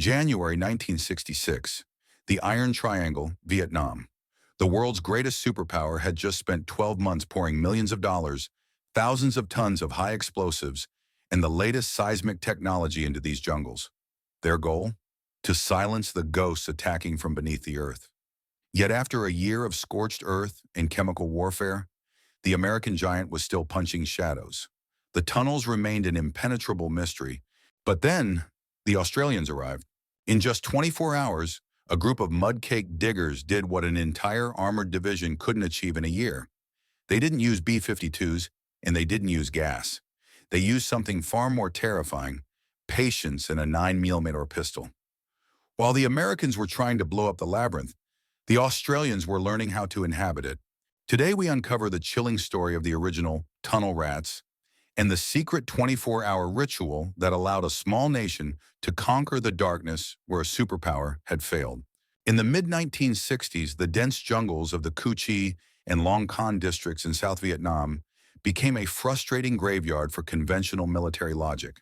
January 1966. The Iron Triangle, Viet Nam. The world's greatest superpower had just spent 12 months pouring millions of dollars, thousands of tons of high explosives, and the latest seismic technology into these jungles. Their goal? To silence the ghosts attacking from beneath the earth. Yet after a year of scorched earth and chemical warfare, the American giant was still punching shadows. The tunnels remained an impenetrable mystery, but then the Australians arrived. In just 24 hours, a group of mud-caked diggers did what an entire armored division couldn't achieve in a year. They didn't use B-52s, and they didn't use gas. They used something far more terrifying: patience and a 9mm pistol. While the Americans were trying to blow up the labyrinth, the Australians were learning how to inhabit it. Today we uncover the chilling story of the original tunnel rats and the secret 24-hour ritual that allowed a small nation to conquer the darkness where a superpower had failed. In the mid-1960s, the dense jungles of the Cu Chi and Long Con districts in South Vietnam became a frustrating graveyard for conventional military logic.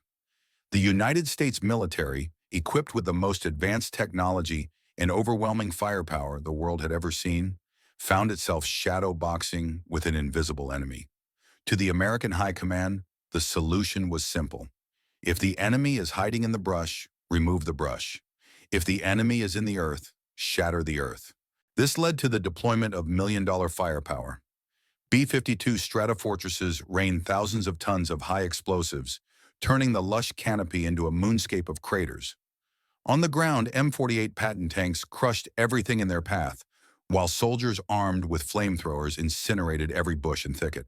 The United States military, equipped with the most advanced technology and overwhelming firepower the world had ever seen, found itself shadow boxing with an invisible enemy. To the American High Command, the solution was simple. If the enemy is hiding in the brush, remove the brush. If the enemy is in the earth, shatter the earth. This led to the deployment of million-dollar firepower. B-52 stratofortresses rained thousands of tons of high explosives, turning the lush canopy into a moonscape of craters. On the ground, M48 Patton tanks crushed everything in their path, while soldiers armed with flamethrowers incinerated every bush and thicket.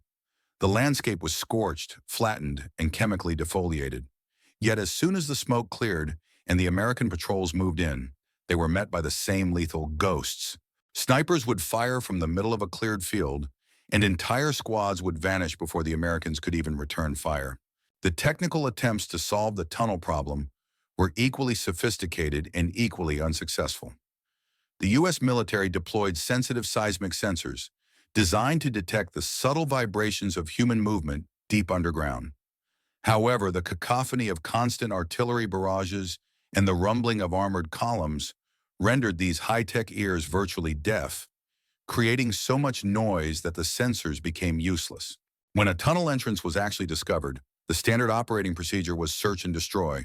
The landscape was scorched, flattened, and chemically defoliated. Yet as soon as the smoke cleared and the American patrols moved in, they were met by the same lethal ghosts. Snipers would fire from the middle of a cleared field, and entire squads would vanish before the Americans could even return fire. The technical attempts to solve the tunnel problem were equally sophisticated and equally unsuccessful. The U.S. military deployed sensitive seismic sensors designed to detect the subtle vibrations of human movement deep underground. However, the cacophony of constant artillery barrages and the rumbling of armored columns rendered these high-tech ears virtually deaf, creating so much noise that the sensors became useless. When a tunnel entrance was actually discovered, the standard operating procedure was search and destroy,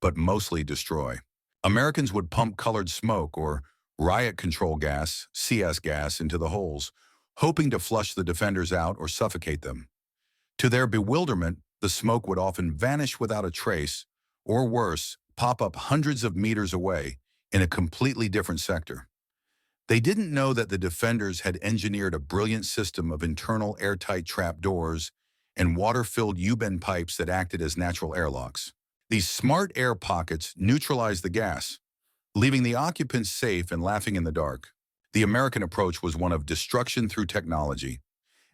but mostly destroy. Americans would pump colored smoke or riot control gas, CS gas, into the holes, hoping to flush the defenders out or suffocate them. To their bewilderment, the smoke would often vanish without a trace, or worse, pop up hundreds of meters away in a completely different sector. They didn't know that the defenders had engineered a brilliant system of internal airtight trapdoors and water-filled U-bend pipes that acted as natural airlocks. These smart air pockets neutralized the gas, leaving the occupants safe and laughing in the dark. The American approach was one of destruction through technology,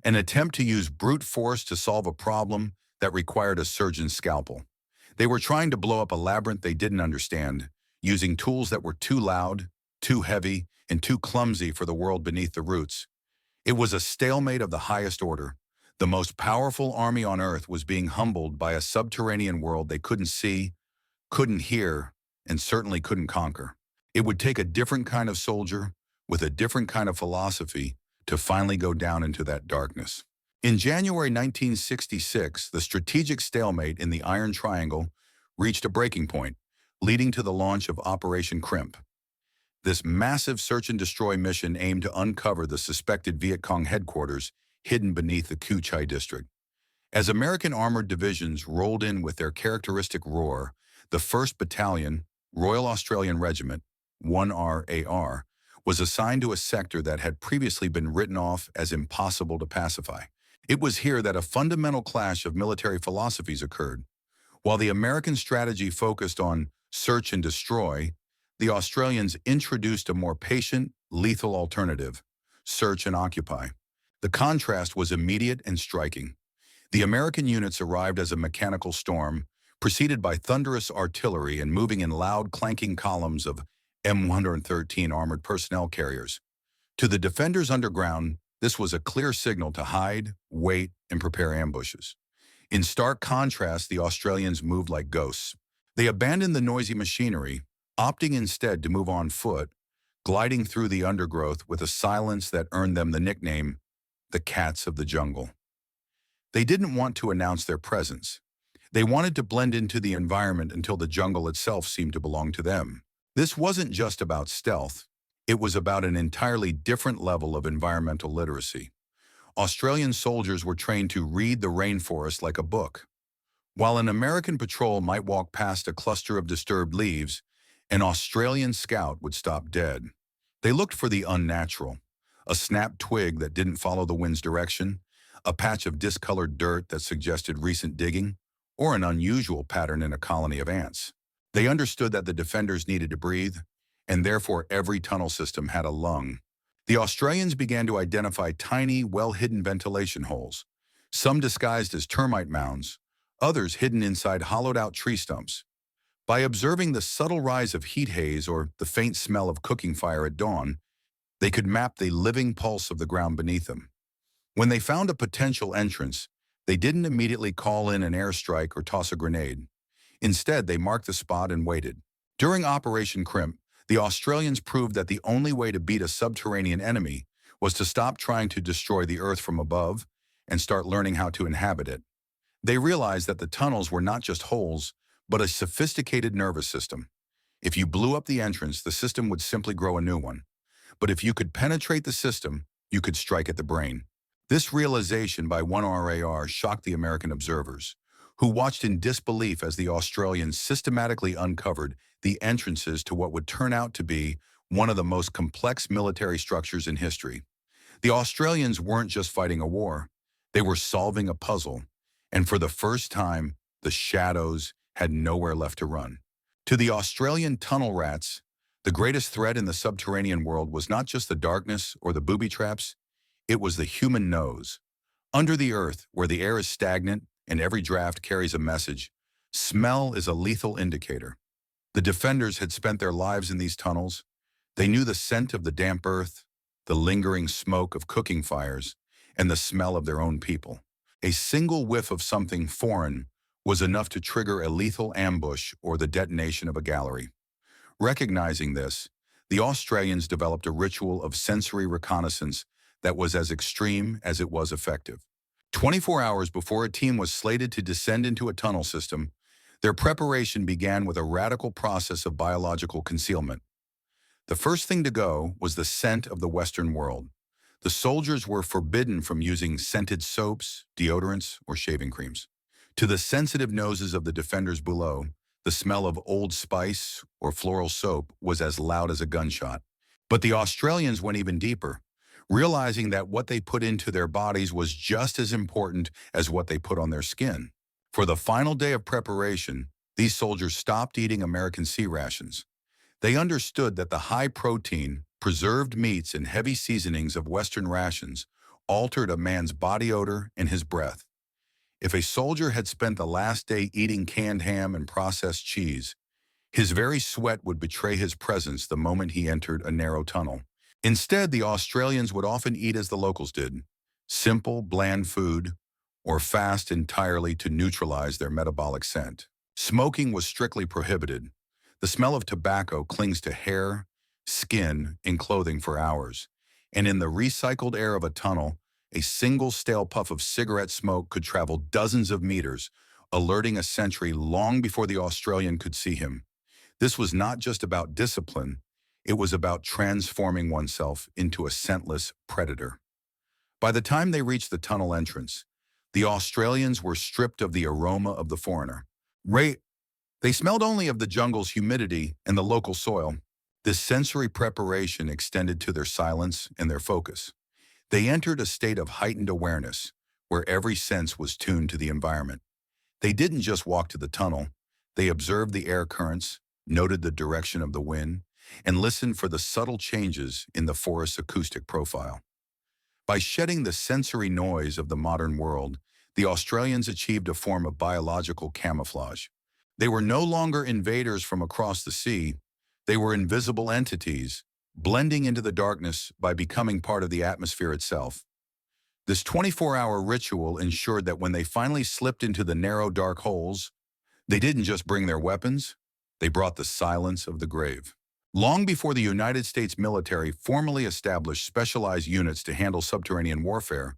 an attempt to use brute force to solve a problem that required a surgeon's scalpel. They were trying to blow up a labyrinth they didn't understand, using tools that were too loud, too heavy, and too clumsy for the world beneath the roots. It was a stalemate of the highest order. The most powerful army on Earth was being humbled by a subterranean world they couldn't see, couldn't hear, and certainly couldn't conquer. It would take a different kind of soldier with a different kind of philosophy to finally go down into that darkness. In January 1966, the strategic stalemate in the Iron Triangle reached a breaking point, leading to the launch of Operation Crimp. This massive search-and-destroy mission aimed to uncover the suspected Viet Cong headquarters hidden beneath the Cu Chi district. As American armored divisions rolled in with their characteristic roar, the 1st Battalion, Royal Australian Regiment, 1RAR, was assigned to a sector that had previously been written off as impossible to pacify. It was here that a fundamental clash of military philosophies occurred. While the American strategy focused on search and destroy, the Australians introduced a more patient, lethal alternative: search and occupy. The contrast was immediate and striking. The American units arrived as a mechanical storm, preceded by thunderous artillery and moving in loud, clanking columns of M113 armored personnel carriers. To the defenders underground, this was a clear signal to hide, wait, and prepare ambushes. In stark contrast, the Australians moved like ghosts. They abandoned the noisy machinery, opting instead to move on foot, gliding through the undergrowth with a silence that earned them the nickname, the Cats of the Jungle. They didn't want to announce their presence. They wanted to blend into the environment until the jungle itself seemed to belong to them. This wasn't just about stealth. It was about an entirely different level of environmental literacy. Australian soldiers were trained to read the rainforest like a book. While an American patrol might walk past a cluster of disturbed leaves, an Australian scout would stop dead. They looked for the unnatural, a snapped twig that didn't follow the wind's direction, a patch of discolored dirt that suggested recent digging, or an unusual pattern in a colony of ants. They understood that the defenders needed to breathe, and therefore every tunnel system had a lung. The Australians began to identify tiny, well-hidden ventilation holes, some disguised as termite mounds, others hidden inside hollowed-out tree stumps. By observing the subtle rise of heat haze or the faint smell of cooking fire at dawn, they could map the living pulse of the ground beneath them. When they found a potential entrance, they didn't immediately call in an airstrike or toss a grenade. Instead, they marked the spot and waited. During Operation Crimp, the Australians proved that the only way to beat a subterranean enemy was to stop trying to destroy the Earth from above and start learning how to inhabit it. They realized that the tunnels were not just holes, but a sophisticated nervous system. If you blew up the entrance, the system would simply grow a new one. But if you could penetrate the system, you could strike at the brain. This realization by one RAR shocked the American observers, who watched in disbelief as the Australians systematically uncovered the entrances to what would turn out to be one of the most complex military structures in history. The Australians weren't just fighting a war, they were solving a puzzle, and for the first time, the shadows had nowhere left to run. To the Australian tunnel rats, the greatest threat in the subterranean world was not just the darkness or the booby traps, it was the human nose. Under the earth, where the air is stagnant and every draft carries a message, smell is a lethal indicator. The defenders had spent their lives in these tunnels. They knew the scent of the damp earth, the lingering smoke of cooking fires, and the smell of their own people. A single whiff of something foreign was enough to trigger a lethal ambush or the detonation of a gallery. Recognizing this, the Australians developed a ritual of sensory reconnaissance that was as extreme as it was effective. 24 hours before a team was slated to descend into a tunnel system, their preparation began with a radical process of biological concealment. The first thing to go was the scent of the Western world. The soldiers were forbidden from using scented soaps, deodorants, or shaving creams. To the sensitive noses of the defenders below, the smell of Old Spice or floral soap was as loud as a gunshot. But the Australians went even deeper, realizing that what they put into their bodies was just as important as what they put on their skin. For the final day of preparation, these soldiers stopped eating American sea rations. They understood that the high-protein, preserved meats and heavy seasonings of Western rations altered a man's body odor and his breath. If a soldier had spent the last day eating canned ham and processed cheese, his very sweat would betray his presence the moment he entered a narrow tunnel. Instead, the Australians would often eat as the locals did, simple, bland food, or fast entirely to neutralize their metabolic scent. Smoking was strictly prohibited. The smell of tobacco clings to hair, skin, and clothing for hours, and in the recycled air of a tunnel, a single stale puff of cigarette smoke could travel dozens of meters, alerting a sentry long before the Australian could see him. This was not just about discipline, it was about transforming oneself into a scentless predator. By the time they reached the tunnel entrance, the Australians were stripped of the aroma of the foreigner. They smelled only of the jungle's humidity and the local soil. This sensory preparation extended to their silence and their focus. They entered a state of heightened awareness, where every sense was tuned to the environment. They didn't just walk to the tunnel, they observed the air currents, noted the direction of the wind, and listened for the subtle changes in the forest's acoustic profile. By shedding the sensory noise of the modern world, the Australians achieved a form of biological camouflage. They were no longer invaders from across the sea, they were invisible entities, blending into the darkness by becoming part of the atmosphere itself. This 24-hour ritual ensured that when they finally slipped into the narrow, dark holes, they didn't just bring their weapons, They brought the silence of the grave. Long before the United States military formally established specialized units to handle subterranean warfare,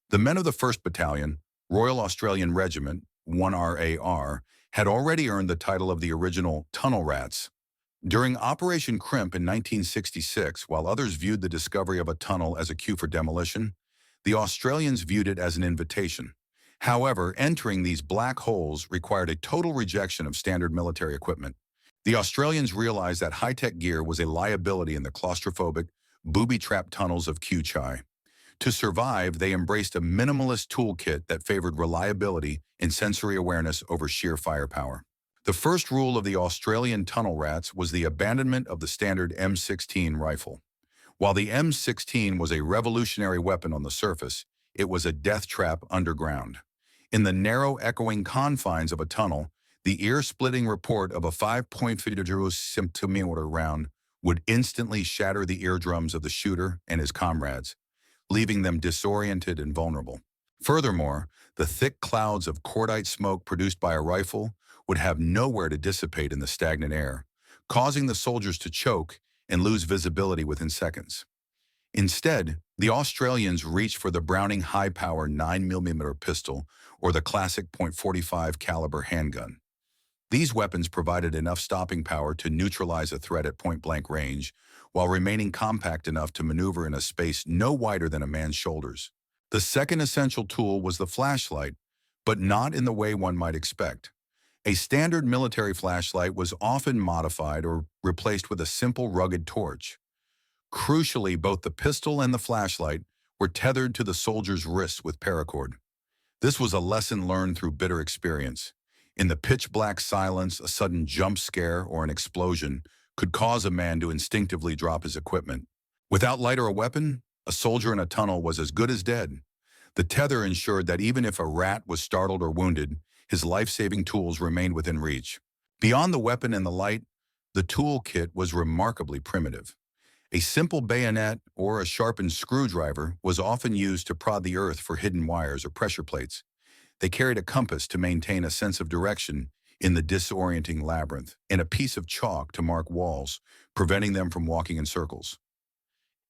the men of the 1st Battalion, Royal Australian Regiment, 1RAR, had already earned the title of the original tunnel rats. During Operation Crimp in 1966, while others viewed the discovery of a tunnel as a cue for demolition, the Australians viewed it as an invitation. However, entering these black holes required a total rejection of standard military equipment. The Australians realized that high-tech gear was a liability in the claustrophobic, booby-trapped tunnels of Q-Chai. To survive, they embraced a minimalist toolkit that favored reliability and sensory awareness over sheer firepower. The first rule of the Australian tunnel rats was the abandonment of the standard M16 rifle. While the M16 was a revolutionary weapon on the surface, it was a death trap underground. In the narrow, echoing confines of a tunnel, the ear-splitting report of a 5.52 centimeter round would instantly shatter the eardrums of the shooter and his comrades, leaving them disoriented and vulnerable. Furthermore, the thick clouds of cordite smoke produced by a rifle would have nowhere to dissipate in the stagnant air, causing the soldiers to choke and lose visibility within seconds. Instead, the Australians reached for the Browning high-power 9mm pistol or the classic .45 caliber handgun. These weapons provided enough stopping power to neutralize a threat at point-blank range, while remaining compact enough to maneuver in a space no wider than a man's shoulders. The second essential tool was the flashlight, but not in the way one might expect. A standard military flashlight was often modified or replaced with a simple rugged torch. Crucially, both the pistol and the flashlight were tethered to the soldier's wrists with paracord. This was a lesson learned through bitter experience. In the pitch-black silence, a sudden jump scare or an explosion could cause a man to instinctively drop his equipment. Without light or a weapon, a soldier in a tunnel was as good as dead. The tether ensured that even if a rat was startled or wounded, his life-saving tools remained within reach. Beyond the weapon and the light, the toolkit was remarkably primitive. A simple bayonet or a sharpened screwdriver was often used to prod the earth for hidden wires or pressure plates. They carried a compass to maintain a sense of direction in the disorienting labyrinth, and a piece of chalk to mark walls, preventing them from walking in circles.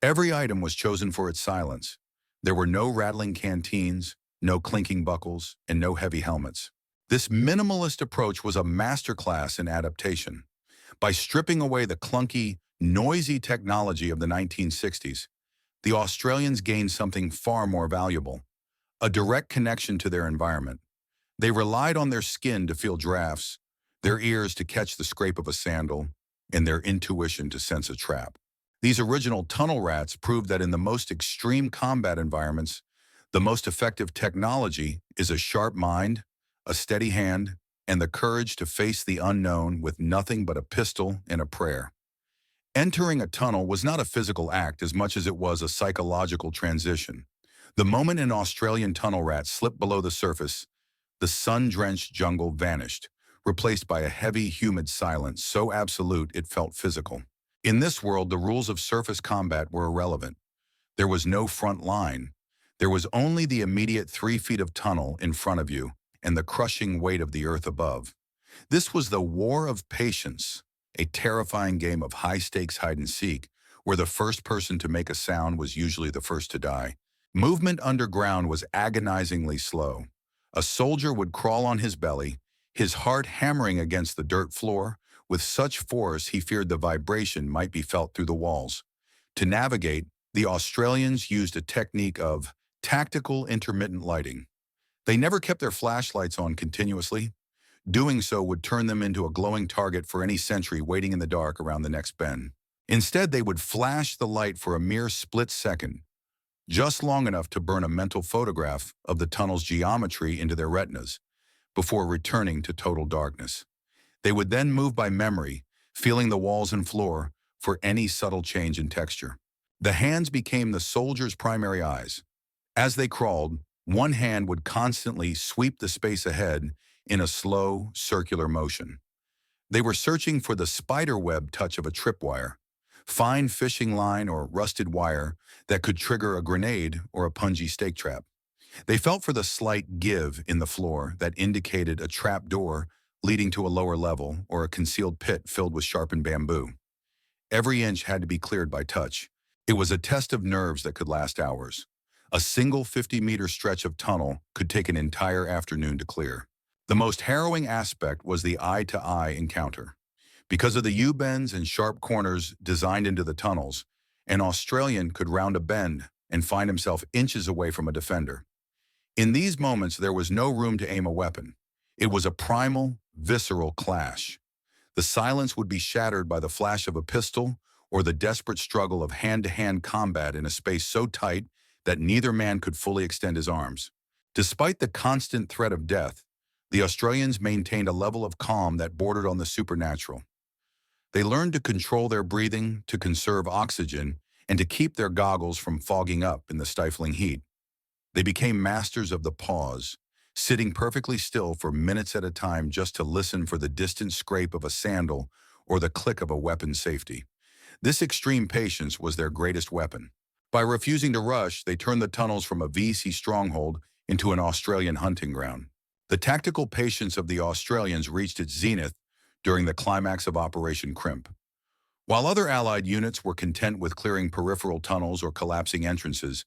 Every item was chosen for its silence. There were no rattling canteens, no clinking buckles, and no heavy helmets. This minimalist approach was a masterclass in adaptation. By stripping away the clunky, noisy technology of the 1960s, the Australians gained something far more valuable: a direct connection to their environment. They relied on their skin to feel drafts, their ears to catch the scrape of a sandal, and their intuition to sense a trap. These original tunnel rats proved that in the most extreme combat environments, the most effective technology is a sharp mind, a steady hand, and the courage to face the unknown with nothing but a pistol and a prayer. Entering a tunnel was not a physical act as much as it was a psychological transition. The moment an Australian tunnel rat slipped below the surface, the sun-drenched jungle vanished, replaced by a heavy, humid silence so absolute it felt physical. In this world, the rules of surface combat were irrelevant. There was no front line. There was only the immediate 3 feet of tunnel in front of you and the crushing weight of the earth above. This was the war of patience, a terrifying game of high-stakes hide-and-seek, where the first person to make a sound was usually the first to die. Movement underground was agonizingly slow. A soldier would crawl on his belly, his heart hammering against the dirt floor, with such force he feared the vibration might be felt through the walls. To navigate, the Australians used a technique of tactical intermittent lighting. They never kept their flashlights on continuously. Doing so would turn them into a glowing target for any sentry waiting in the dark around the next bend. Instead, they would flash the light for a mere split second, just long enough to burn a mental photograph of the tunnel's geometry into their retinas, before returning to total darkness. They would then move by memory, feeling the walls and floor for any subtle change in texture. The hands became the soldier's primary eyes. As they crawled, one hand would constantly sweep the space ahead in a slow, circular motion. They were searching for the spiderweb touch of a tripwire, fine fishing line or rusted wire that could trigger a grenade or a pungy stake trap. They felt for the slight give in the floor that indicated a trap door leading to a lower level or a concealed pit filled with sharpened bamboo. Every inch had to be cleared by touch. It was a test of nerves that could last hours. A single 50-meter stretch of tunnel could take an entire afternoon to clear. The most harrowing aspect was the eye-to-eye encounter. Because of the U-bends and sharp corners designed into the tunnels, an Australian could round a bend and find himself inches away from a defender. In these moments, there was no room to aim a weapon. It was a primal, visceral clash. The silence would be shattered by the flash of a pistol or the desperate struggle of hand-to-hand combat in a space so tight that neither man could fully extend his arms. Despite the constant threat of death, the Australians maintained a level of calm that bordered on the supernatural. They learned to control their breathing, to conserve oxygen, and to keep their goggles from fogging up in the stifling heat. They became masters of the pause, sitting perfectly still for minutes at a time just to listen for the distant scrape of a sandal or the click of a weapon's safety. This extreme patience was their greatest weapon. By refusing to rush, they turned the tunnels from a VC stronghold into an Australian hunting ground. The tactical patience of the Australians reached its zenith during the climax of Operation Crimp. While other Allied units were content with clearing peripheral tunnels or collapsing entrances,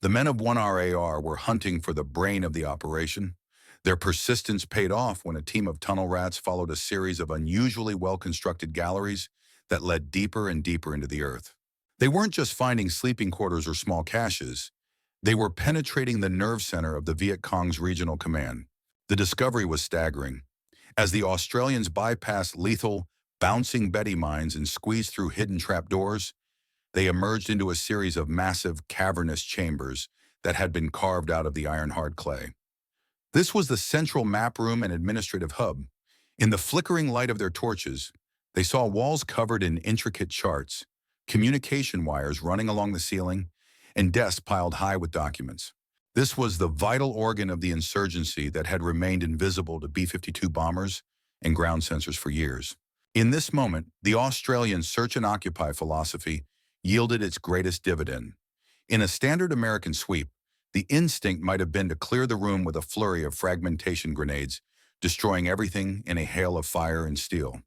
the men of 1RAR were hunting for the brain of the operation. Their persistence paid off when a team of tunnel rats followed a series of unusually well-constructed galleries that led deeper and deeper into the earth. They weren't just finding sleeping quarters or small caches. They were penetrating the nerve center of the Viet Cong's regional command. The discovery was staggering. As the Australians bypassed lethal, bouncing Betty mines and squeezed through hidden trapdoors, they emerged into a series of massive, cavernous chambers that had been carved out of the iron-hard clay. This was the central map room and administrative hub. In the flickering light of their torches, they saw walls covered in intricate charts, communication wires running along the ceiling, and desks piled high with documents. This was the vital organ of the insurgency that had remained invisible to B-52 bombers and ground sensors for years. In this moment, the Australian search and occupy philosophy yielded its greatest dividend. In a standard American sweep, the instinct might have been to clear the room with a flurry of fragmentation grenades, destroying everything in a hail of fire and steel.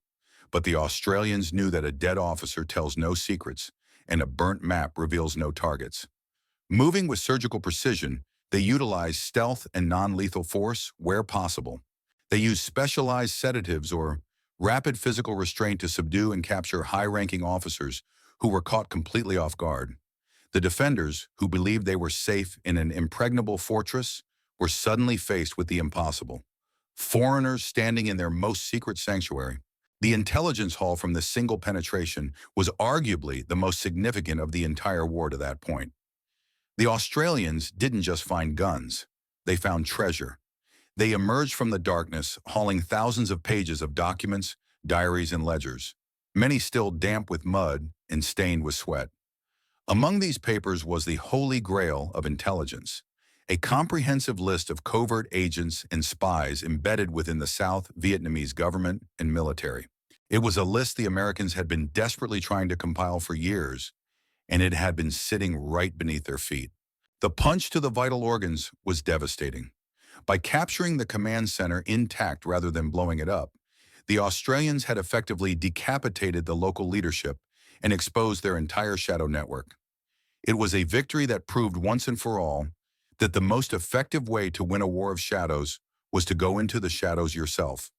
But the Australians knew that a dead officer tells no secrets, and a burnt map reveals no targets. Moving with surgical precision, they utilized stealth and non-lethal force where possible. They used specialized sedatives or rapid physical restraint to subdue and capture high-ranking officers who were caught completely off guard. The defenders, who believed they were safe in an impregnable fortress, were suddenly faced with the impossible. Foreigners standing in their most secret sanctuary. The intelligence haul from this single penetration was arguably the most significant of the entire war to that point. The Australians didn't just find guns. They found treasure. They emerged from the darkness, hauling thousands of pages of documents, diaries, and ledgers, many still damp with mud and stained with sweat. Among these papers was the holy grail of intelligence, a comprehensive list of covert agents and spies embedded within the South Vietnamese government and military. It was a list the Americans had been desperately trying to compile for years, and it had been sitting right beneath their feet. The punch to the vital organs was devastating. By capturing the command center intact rather than blowing it up, the Australians had effectively decapitated the local leadership and exposed their entire shadow network. It was a victory that proved once and for all that the most effective way to win a war of shadows was to go into the shadows yourself.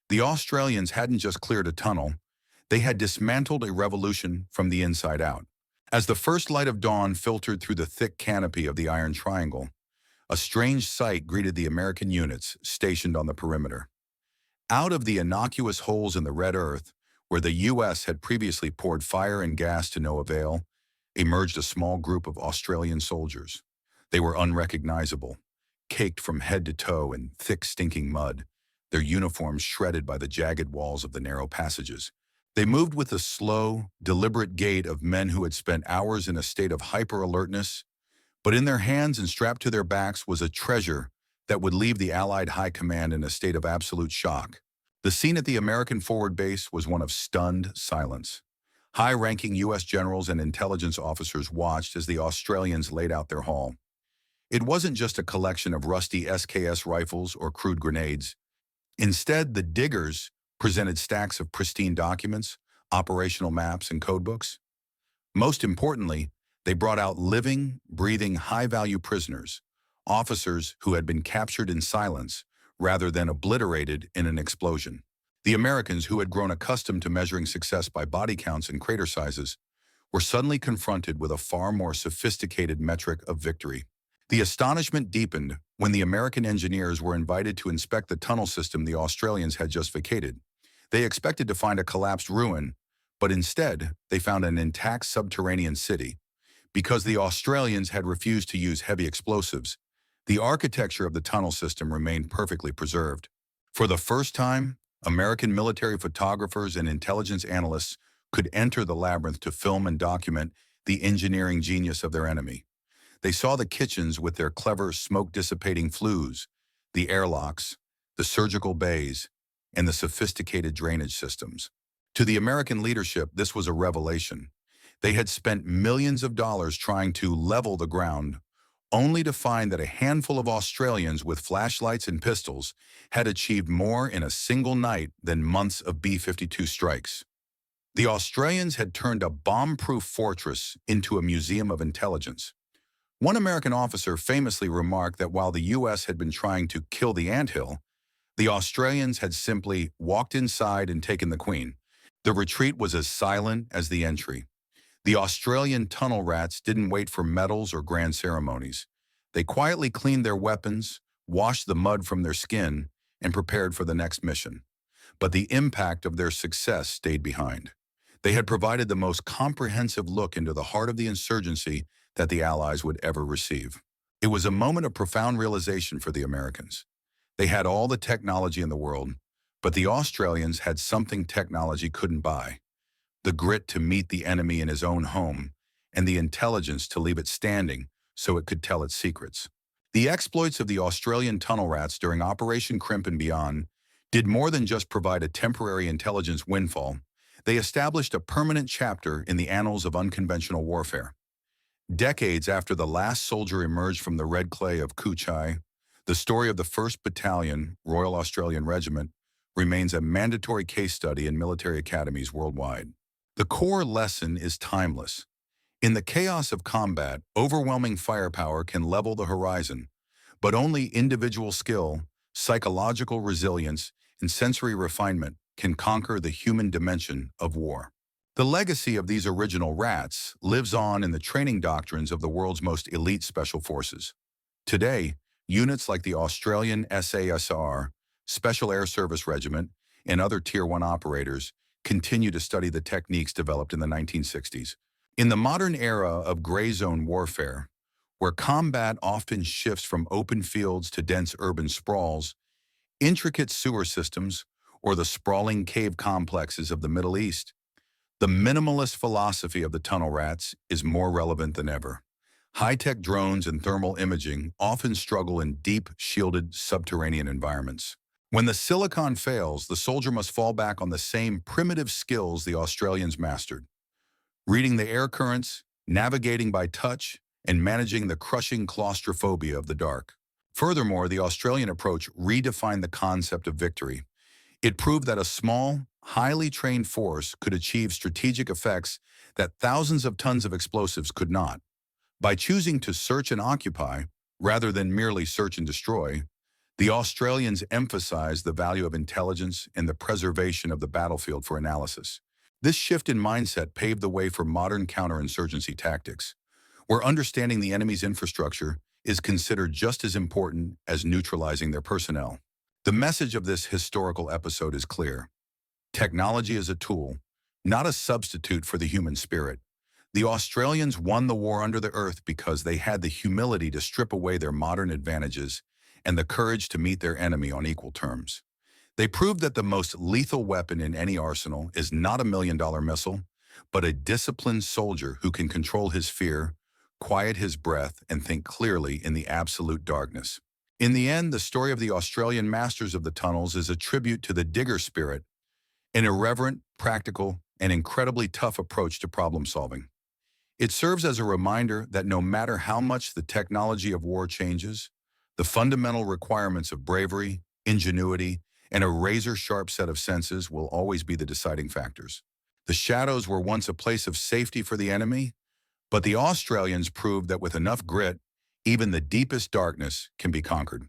The Australians hadn't just cleared a tunnel, they had dismantled a revolution from the inside out. As the first light of dawn filtered through the thick canopy of the Iron Triangle, a strange sight greeted the American units stationed on the perimeter. Out of the innocuous holes in the red earth, where the U.S. had previously poured fire and gas to no avail, emerged a small group of Australian soldiers. They were unrecognizable, caked from head to toe in thick, stinking mud, their uniforms shredded by the jagged walls of the narrow passages. They moved with the slow, deliberate gait of men who had spent hours in a state of hyper-alertness, but in their hands and strapped to their backs was a treasure that would leave the Allied High Command in a state of absolute shock. The scene at the American forward base was one of stunned silence. High-ranking U.S. generals and intelligence officers watched as the Australians laid out their haul. It wasn't just a collection of rusty SKS rifles or crude grenades. Instead, the diggers presented stacks of pristine documents, operational maps, and codebooks. Most importantly, they brought out living, breathing, high-value prisoners, officers who had been captured in silence rather than obliterated in an explosion. The Americans, who had grown accustomed to measuring success by body counts and crater sizes, were suddenly confronted with a far more sophisticated metric of victory. The astonishment deepened when the American engineers were invited to inspect the tunnel system the Australians had just vacated. They expected to find a collapsed ruin, but instead, they found an intact subterranean city. Because the Australians had refused to use heavy explosives, the architecture of the tunnel system remained perfectly preserved. For the first time, American military photographers and intelligence analysts could enter the labyrinth to film and document the engineering genius of their enemy. They saw the kitchens with their clever smoke-dissipating flues, the airlocks, the surgical bays, and the sophisticated drainage systems. To the American leadership, this was a revelation. They had spent millions of dollars trying to level the ground, only to find that a handful of Australians with flashlights and pistols had achieved more in a single night than months of B-52 strikes. The Australians had turned a bomb-proof fortress into a museum of intelligence. One American officer famously remarked that while the U.S. had been trying to kill the anthill, the Australians had simply walked inside and taken the Queen. The retreat was as silent as the entry. The Australian tunnel rats didn't wait for medals or grand ceremonies. They quietly cleaned their weapons, washed the mud from their skin, and prepared for the next mission. But the impact of their success stayed behind. They had provided the most comprehensive look into the heart of the insurgency that the Allies would ever receive. It was a moment of profound realization for the Americans. They had all the technology in the world, but the Australians had something technology couldn't buy: the grit to meet the enemy in his own home, and the intelligence to leave it standing so it could tell its secrets. The exploits of the Australian tunnel rats during Operation Crimp and beyond did more than just provide a temporary intelligence windfall. They established a permanent chapter in the annals of unconventional warfare. Decades after the last soldier emerged from the red clay of Ku Chai, the story of the 1st Battalion, Royal Australian Regiment, remains a mandatory case study in military academies worldwide. The core lesson is timeless. In the chaos of combat, overwhelming firepower can level the horizon, but only individual skill, psychological resilience, and sensory refinement can conquer the human dimension of war. The legacy of these original rats lives on in the training doctrines of the world's most elite special forces. Today, units like the Australian SASR, Special Air Service Regiment, and other Tier 1 operators continue to study the techniques developed in the 1960s. In the modern era of gray zone warfare, where combat often shifts from open fields to dense urban sprawls, intricate sewer systems, or the sprawling cave complexes of the Middle East, the minimalist philosophy of the tunnel rats is more relevant than ever. High-tech drones and thermal imaging often struggle in deep, shielded, subterranean environments. When the silicon fails, the soldier must fall back on the same primitive skills the Australians mastered: reading the air currents, navigating by touch, and managing the crushing claustrophobia of the dark. Furthermore, the Australian approach redefined the concept of victory. It proved that a small, highly trained force could achieve strategic effects that thousands of tons of explosives could not. By choosing to search and occupy, rather than merely search and destroy, the Australians emphasized the value of intelligence and the preservation of the battlefield for analysis. This shift in mindset paved the way for modern counterinsurgency tactics, where understanding the enemy's infrastructure is considered just as important as neutralizing their personnel. The message of this historical episode is clear. Technology is a tool, not a substitute for the human spirit. The Australians won the war under the earth because they had the humility to strip away their modern advantages and the courage to meet their enemy on equal terms. They proved that the most lethal weapon in any arsenal is not a million-dollar missile, but a disciplined soldier who can control his fear, quiet his breath, and think clearly in the absolute darkness. In the end, the story of the Australian masters of the tunnels is a tribute to the digger spirit, an irreverent, practical, and incredibly tough approach to problem solving. It serves as a reminder that no matter how much the technology of war changes, the fundamental requirements of bravery, ingenuity, and a razor-sharp set of senses will always be the deciding factors. The shadows were once a place of safety for the enemy, but the Australians proved that with enough grit, even the deepest darkness can be conquered.